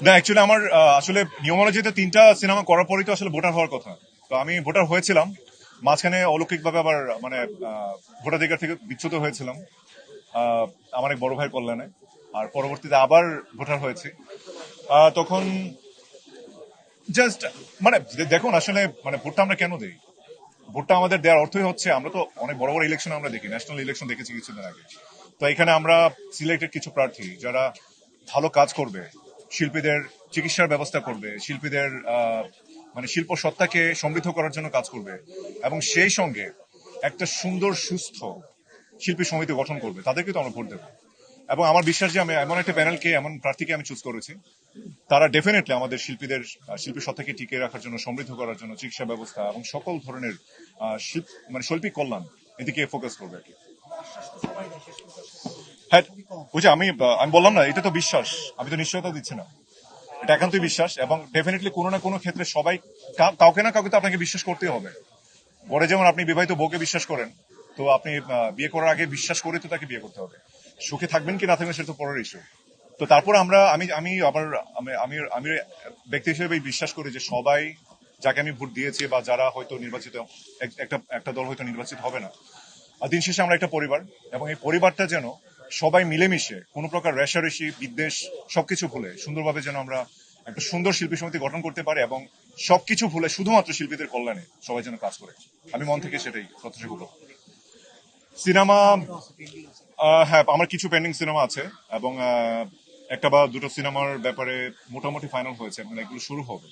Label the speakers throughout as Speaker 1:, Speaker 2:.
Speaker 1: না, অ্যাকচুয়ালি আমার আসলে নিয়মানুযায়ী তো 3টা সিনেমা করার পরেই তো আসলে ভোটার হওয়ার কথা। তো আমি ভোটার হয়েছিলাম, মাঝখানে অলৌকিকভাবে আবার মানে ভোটাধিকার থেকে বিচ্যুত হয়েছিলাম আহ, আমার এক বড় ভাইয়ের কল্যাণে। আর পরবর্তীতে আবার ভোটার হয়েছি। তখন জাস্ট মানে দেখুন আসলে মানে ভোটটা আমরা কেন দিই? ভোটটা আমাদের দেওয়ার অর্থই হচ্ছে, আমরা তো অনেক বড় বড় ইলেকশন আমরা দেখি, ন্যাশনাল ইলেকশন দেখেছি কিছুদিন আগে। তো এখানে আমরা সিলেক্টেড কিছু প্রার্থী যারা ভালো কাজ করবে, শিল্পীদের চিকিৎসার ব্যবস্থা করবে, শিল্পীদের মানে শিল্প সত্তাকে সমৃদ্ধ করার জন্য কাজ করবে, এবং সেই সঙ্গে একটা সুন্দর সুস্থ শিল্পী সমিতি গঠন করবে, তাদেরকে তো আমরা ভোট দেবো। এবং আমার বিশ্বাস যে আমি এমন একটা প্যানেলকে, এমন প্রার্থীকে আমি চুজ করেছি, তারা ডেফিনেটলি আমাদের শিল্পীদের শিল্পী সত্তাকে টিকিয়ে রাখার জন্য, সমৃদ্ধ করার জন্য, চিকিৎসা ব্যবস্থা এবং সকল ধরনের মানে শৈল্পিক কল্যাণ এদিকে ফোকাস করবে আর কি। হ্যাঁ, ওই যে আমি আমি বললাম না, এটা তো বিশ্বাস, আমি তো নিশ্চয়তা দিচ্ছি না, এটা একান্তই বিশ্বাস। এবং ডেফিনেটলি কোনো না কোনো ক্ষেত্রে সবাই কাউকে না কাউকে তো আপনাকে বিশ্বাস করতেই হবে। পরে যেমন আপনি বিবাহিত বউকে বিশ্বাস করেন, তো আপনি বিয়ে করার আগে বিশ্বাস করে তো তাকে বিয়ে করতে হবে। সুখে থাকবেন কি না থাকবেন সেটা তো পরের ইস্যু। তো তারপর আমরা আমি আমি আবার আমি আমি আমি ব্যক্তি হিসেবে বিশ্বাস করি যে সবাই যাকে আমি ভোট দিয়েছি বা যারা হয়তো নির্বাচিত, একটা একটা দল হয়তো নির্বাচিত হবে না, আর দিন শেষে আমরা একটা পরিবার। এবং এই পরিবারটা যেন সবাই মিলেমিশে কোনো প্রকার রেষারেষি বিদ্বেষ সবকিছু ভুলে সুন্দরভাবে যেন আমরা একটা সুন্দর শিল্পী সমিতি গঠন করতে পারি, এবং সবকিছু ভুলে শুধুমাত্র শিল্পীদের কল্যাণে সবাই যেন কাজ করে। আমি মন থেকে সেটাই প্রত্যাশা করব। সিনেমা, হ্যাঁ, আমার কিছু পেন্ডিং সিনেমা আছে, এবং একটা বা দুটো সিনেমার ব্যাপারে মোটামুটি ফাইনাল হয়েছে, মানে এগুলো শুরু হবে।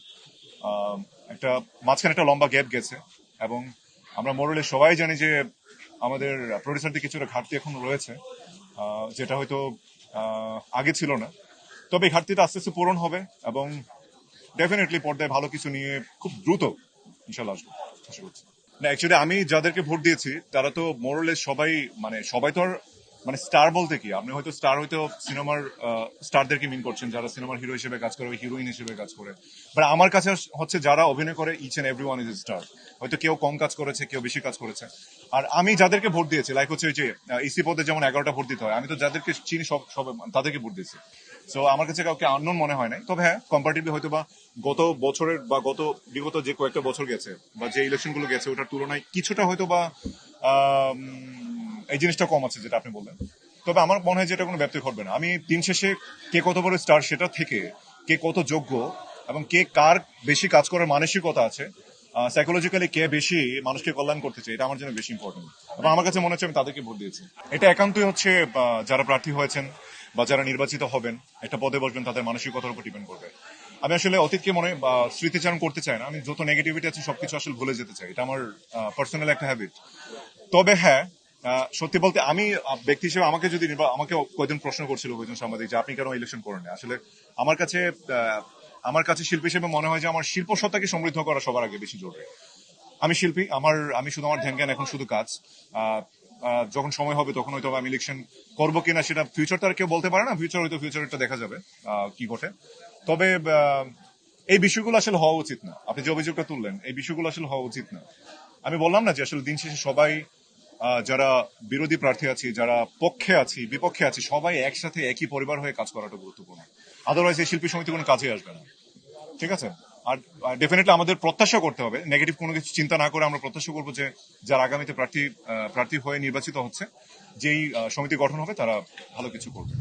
Speaker 1: আহ, একটা মাঝখানে একটা লম্বা গ্যাপ গেছে, এবং আমরা মোরলে সবাই জানি যে আমাদের প্রডিউসারদের কিছুটা ঘাটতি এখন রয়েছে, যেটা হয়তো আগে ছিল না। তবে এই ঘাটতিটা আস্তে আস্তে পূরণ হবে, এবং ডেফিনেটলি পর্দায় ভালো কিছু নিয়ে খুব দ্রুত ইনশাল্লাহ আসবো, আশা করছি। না, অ্যাকচুয়ালি আমি যাদেরকে ভোট দিয়েছি তারা তো মোরলে সবাই, মানে সবাই তো আর মানে স্টার বলতে কি, আপনি হয়তো স্টার হয়তো সিনেমার স্টারদেরকে মিন করছেন, যারা সিনেমার হিরো হিসেবে কাজ করে, হিরোইন হিসেবে কাজ করে। বাট আমার কাছে হচ্ছে যারা অভিনয় করে, each and every one is star. হয়তো কেউ কম কাজ করেছে, কেউ বেশি কাজ করেছে। আর আমি যাদেরকে ভোট দিয়েছি, লাইক হচ্ছে ওই যে ইসি পদে যেমন 11টা ভোট দিতে হয়, আমি তো যাদেরকে চিনি সব সব তাদেরকে ভোট দিয়েছি। সো আমার কাছে কাউকে আননোন মনে হয় নাই। তবে হ্যাঁ, কম্পারেটিভলি হয়তো বা গত বছরের বা বিগত যে কয়েকটা বছর গেছে বা যে ইলেকশন গুলো গেছে ওটার তুলনায় কিছুটা হয়তো বা আম, এই জিনিসটা কম আছে যেটা আপনি বললেন। তবে আমার মনে হয় যে এটা কোনো ব্যক্তি ঘটবে না। আমি দিন শেষে কে কত বড় স্টার সেটা থেকে কে কত যোগ্য এবং কে কার বেশি কাজ করার মানসিকতা আছে, সাইকোলজিক্যালি কে বেশি মানুষকে কল্যাণ করতে চায়, এটা আমার জন্য বেশি ইম্পর্টেন্ট। এবং আমার কাছে মনে হচ্ছে আমি তাদেরকে ভোট দিয়েছি। এটা একান্তই হচ্ছে যারা প্রার্থী হয়েছেন বা যারা নির্বাচিত হবেন, একটা পদে বসবেন, তাদের মানসিকতার উপর ডিপেন্ড করবে। আমি আসলে অতীতকে মনে স্মৃতিচারণ করতে চাই না, আমি যত নেগেটিভিটি আছে সবকিছু আসলে ভুলে যেতে চাই, এটা আমার পার্সোনাল একটা হ্যাবিট। তবে হ্যাঁ, সত্যি বলতে আমি ব্যক্তি হিসেবে আমাকে যদি আমাকে কয়েকজন প্রশ্ন করছিল, কয়েকজন সাংবাদিক, যে আপনি কেন ইলেকশন করেন না? আসলে আমার কাছে আমার কাছে শিল্পী হিসেবে মনে হয় যে আমার শিল্প সত্তাকে সমৃদ্ধ করা সবার আগে বেশি জরুরি। আমি শিল্পী, আমি শুধু আমার ধ্যান জ্ঞান এখন শুধু কাজ। আহ, যখন সময় হবে তখন হয়তো আমি ইলেকশন করবো কিনা সেটা ফিউচার তো আর কেউ বলতে পারে না, ফিউচারটা দেখা যাবে কি ঘটে। তবে এই বিষয়গুলো আসলে হওয়া উচিত না। আপনি যে অভিযোগটা তুললেন, এই বিষয়গুলো আসলে হওয়া উচিত না। আমি বললাম না যে আসলে দিন শেষে সবাই, যারা বিরোধী প্রার্থী আছি, যারা পক্ষে আছি, বিপক্ষে আছি, সবাই একসাথে একই পরিবার হয়ে কাজ করাটা গুরুত্বপূর্ণ। আদারওয়াইজ এই শিল্পী সমিতি কোনো কাজে আসবে না। ঠিক আছে? আর ডেফিনেটলি আমাদের প্রত্যাশা করতে হবে, নেগেটিভ কোনো কিছু চিন্তা না করে আমরা প্রত্যাশা করবো যে যারা আগামীতে প্রার্থী হয়ে নির্বাচিত হচ্ছে, যেই সমিতি গঠন হবে তারা ভালো কিছু করবে।